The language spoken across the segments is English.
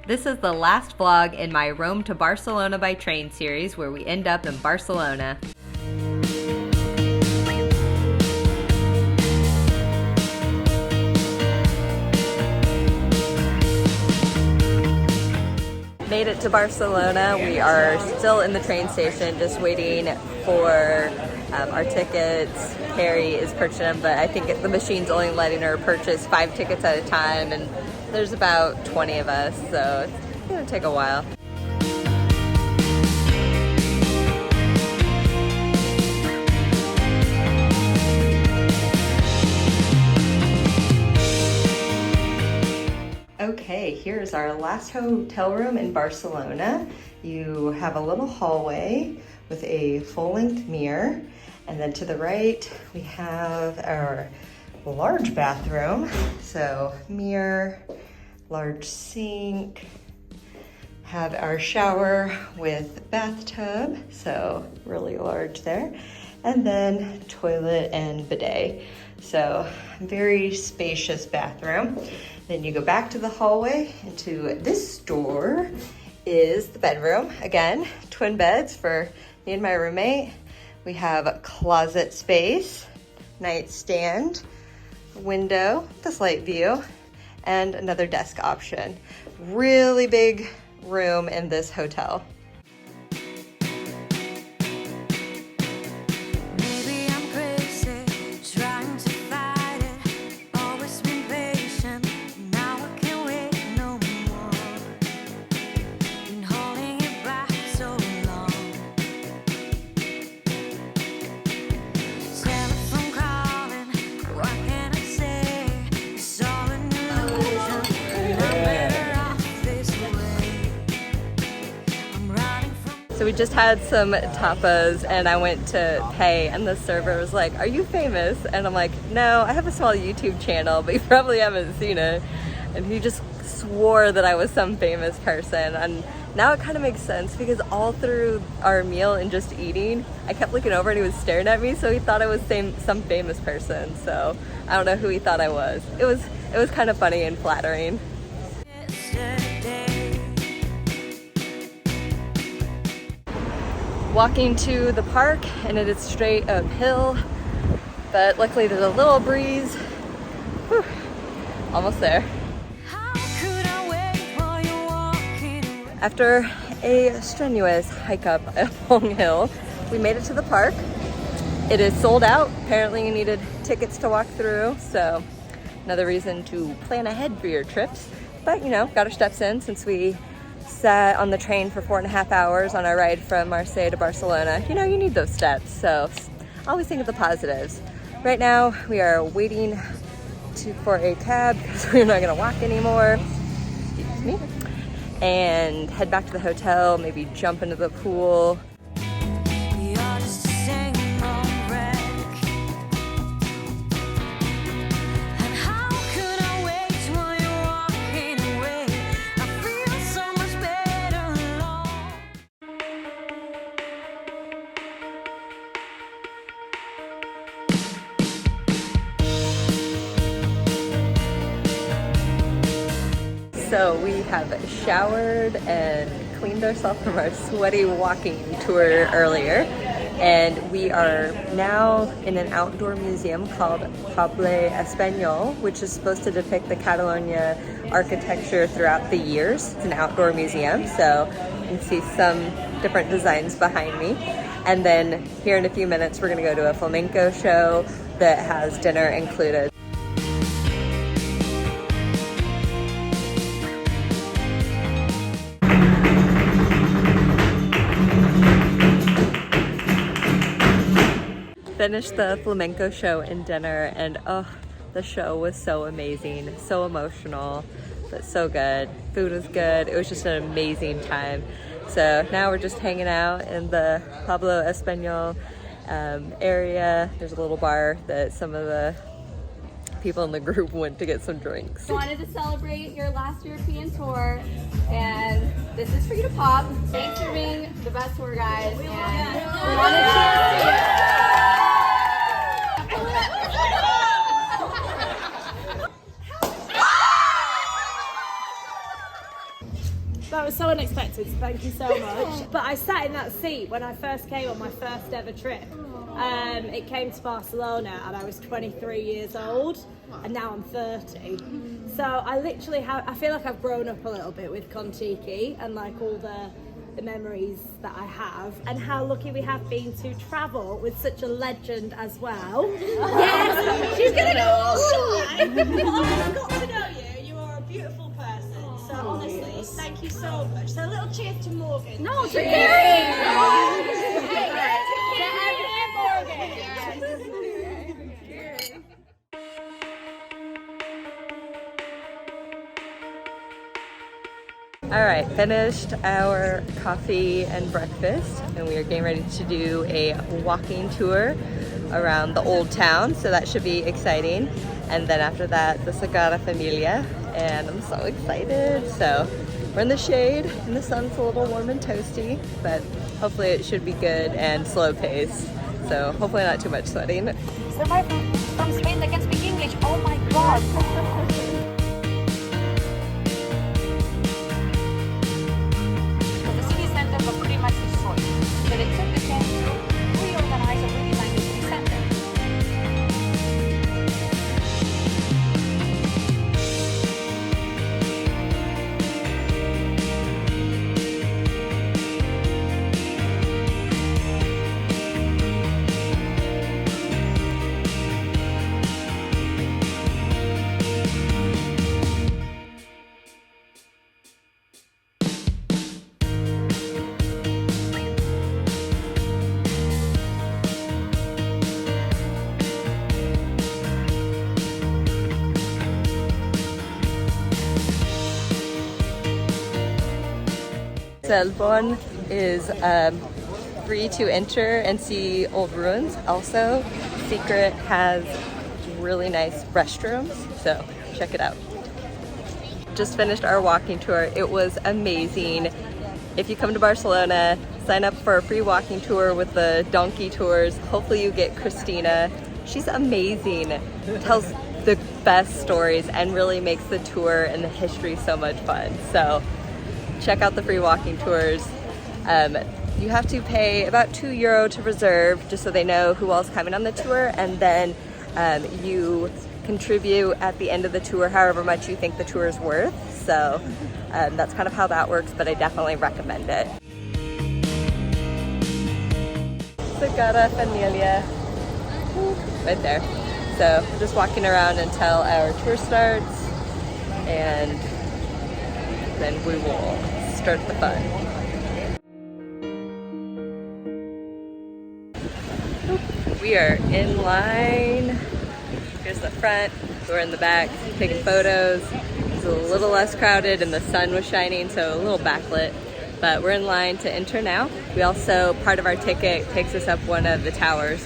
This is the last vlog in my Rome to Barcelona by train series, where we end up in Barcelona. Made it to Barcelona. We are still in the train station, just waiting for our tickets. Carrie is purchasing them, but I think the machine's only letting her purchase 5 tickets at a time, and there's about 20 of us, so it's gonna take a while. Okay, here's our last hotel room in Barcelona. You have a little hallway with a full-length mirror, and then to the right we have our large bathroom. So mirror, large sink, have our shower with bathtub, so really large there, and then toilet and bidet. So very spacious bathroom. Then you go back to the hallway. Into this door is the bedroom. Again, twin beds for me and my roommate. We have a closet space, nightstand, window, the slight view, and another desk option. Really big room in this hotel. So we just had some tapas and I went to pay, and the server was like, "Are you famous?" And I'm like, "No, I have a small YouTube channel, but you probably haven't seen it." And he just swore that I was some famous person. And now it kind of makes sense, because all through our meal and just eating, I kept looking over and he was staring at me, so he thought I was some famous person. So I don't know who he thought I was. It was kind of funny and flattering. Walking to the park, and it is straight uphill, but luckily there's a little breeze. Whew, almost there. After a strenuous hike up a long hill, we made it to the park. It is sold out. Apparently you needed tickets to walk through, so another reason to plan ahead for your trips. But you know, got our steps in since we sat on the train for 4.5 hours on our ride from Marseille to Barcelona. You know, you need those steps, so always think of the positives. Right now we are waiting for a cab because we're not gonna walk anymore. Excuse me. And head back to the hotel, maybe jump into the pool. So we have showered and cleaned ourselves from our sweaty walking tour earlier, and we are now in an outdoor museum called Poble Espanyol, which is supposed to depict the Catalonia architecture throughout the years. It's an outdoor museum, so you can see some different designs behind me. And then here in a few minutes we're going to go to a flamenco show that has dinner included. Finished the flamenco show and dinner, and oh, the show was so amazing, so emotional, but so good. Food was good. It was just an amazing time. So now we're just hanging out in the Poble Espanyol area. There's a little bar that some of the people in the group went to get some drinks. I wanted to celebrate your last European tour, and this is for you to pop. Thanks for being the best tour guide, and we want to cheers to you. That was so unexpected, so thank you so much. But I sat in that seat when I first came on my first ever trip. It came to Barcelona and I was 23 years old and now I'm 30. So I literally I feel like I've grown up a little bit with Contiki and like all the memories that I have, and how lucky we have been to travel with such a legend as well. Yes, she's gonna go all shy. Well, I've got to know you. You are a beautiful person. So honestly, thank you so much. So a little cheers to Morgan. No, to Gary. All right, finished our coffee and breakfast, and we are getting ready to do a walking tour around the old town, so that should be exciting. And then after that, the Sagrada Familia, and I'm so excited. So we're in the shade, and the sun's a little warm and toasty, but hopefully it should be good and slow pace. So hopefully not too much sweating. Somebody from Spain that can speak English. Oh my god. But it took the chance to reorganize a really language center. Selborne is free to enter and see old ruins. Also, Secret has really nice restrooms, so check it out. Just finished our walking tour. It was amazing. If you come to Barcelona, sign up for a free walking tour with the donkey tours. Hopefully you get Christina. She's amazing. Tells the best stories and really makes the tour and the history so much fun. So check out the free walking tours. You have to pay about €2 to reserve, just so they know who else is coming on the tour, and then you contribute at the end of the tour however much you think the tour is worth. So that's kind of how that works, but I definitely recommend it. Sagrada Familia, right there. So we're just walking around until our tour starts, and then we will start the fun. We are in line. Here's the front. We're in the back taking photos. It's a little less crowded and the sun was shining, so a little backlit. But we're in line to enter now. We also, part of our ticket takes us up one of the towers.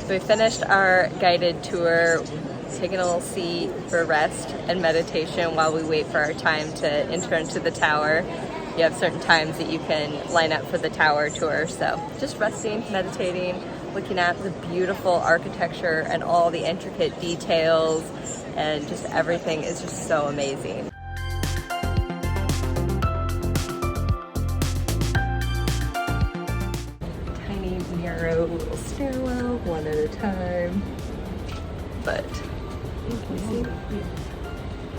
So we finished our guided tour, taking a little seat for rest and meditation while we wait for our time to enter into the tower. You have certain times that you can line up for the tower tour. So just resting, meditating, looking at the beautiful architecture and all the intricate details, and just everything is just so amazing. Narrow little stairwell, one at a time, but you can see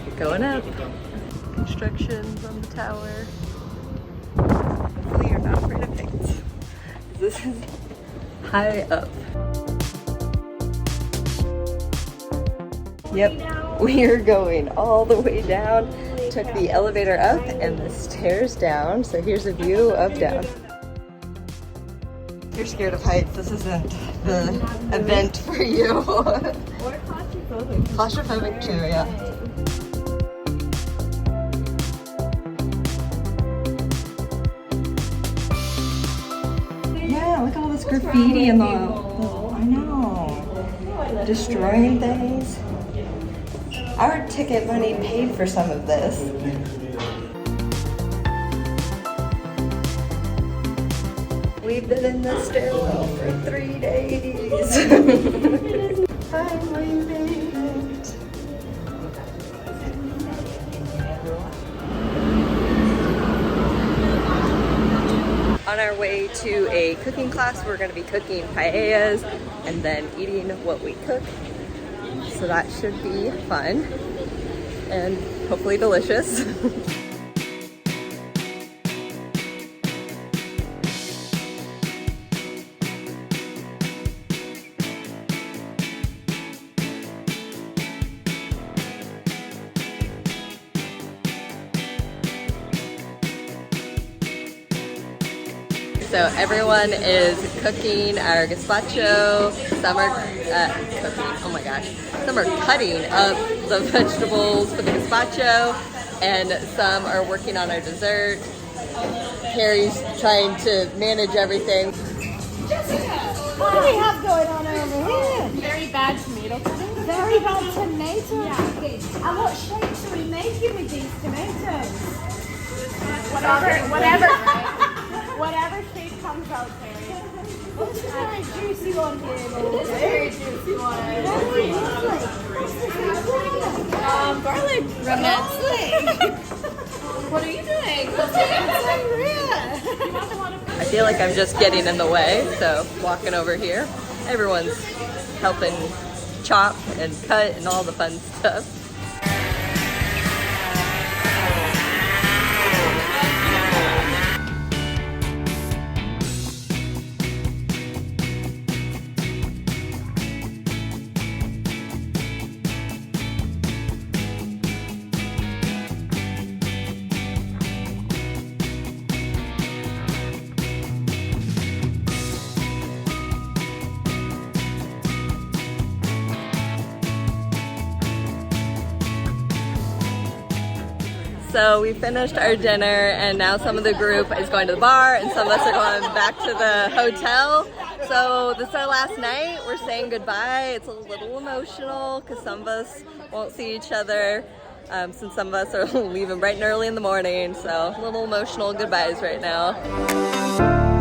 you're going up. Constructions on the tower. Hopefully you're not afraid of heights. This is high up. Yep, we are going all the way down. Took the elevator up and the stairs down, so here's a view of down. You're scared of heights, this isn't the event for you. Or claustrophobic. Claustrophobic too, yeah. Yeah, look at all this graffiti in the I know. destroying things. Our ticket money paid for some of this. We've been in the stairwell for 3 days. Finally made it. On our way to a cooking class, we're going to be cooking paellas and then eating what we cook. So that should be fun and hopefully delicious. So everyone is cooking our gazpacho. Some are cooking, oh my gosh. Some are cutting up the vegetables for the gazpacho, and some are working on our dessert. Harry's trying to manage everything. Jessica, what do we have going on over here? Very bad tomato cutting. Very bad tomato cooking. And what shapes are we making with these tomatoes? Whatever shape comes out, Terry. This is a very juicy one here. This is a very juicy one. Very lovely. Garlic remnants. What are you doing? I feel like I'm just getting in the way, so walking over here. Everyone's helping chop and cut and all the fun stuff. So we finished our dinner and now some of the group is going to the bar and some of us are going back to the hotel. So this is our last night. We're saying goodbye. It's a little emotional because some of us won't see each other since some of us are leaving bright and early in the morning. So a little emotional goodbyes right now.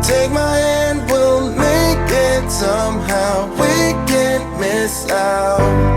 Take my hand, we'll make it somehow. We can't miss out.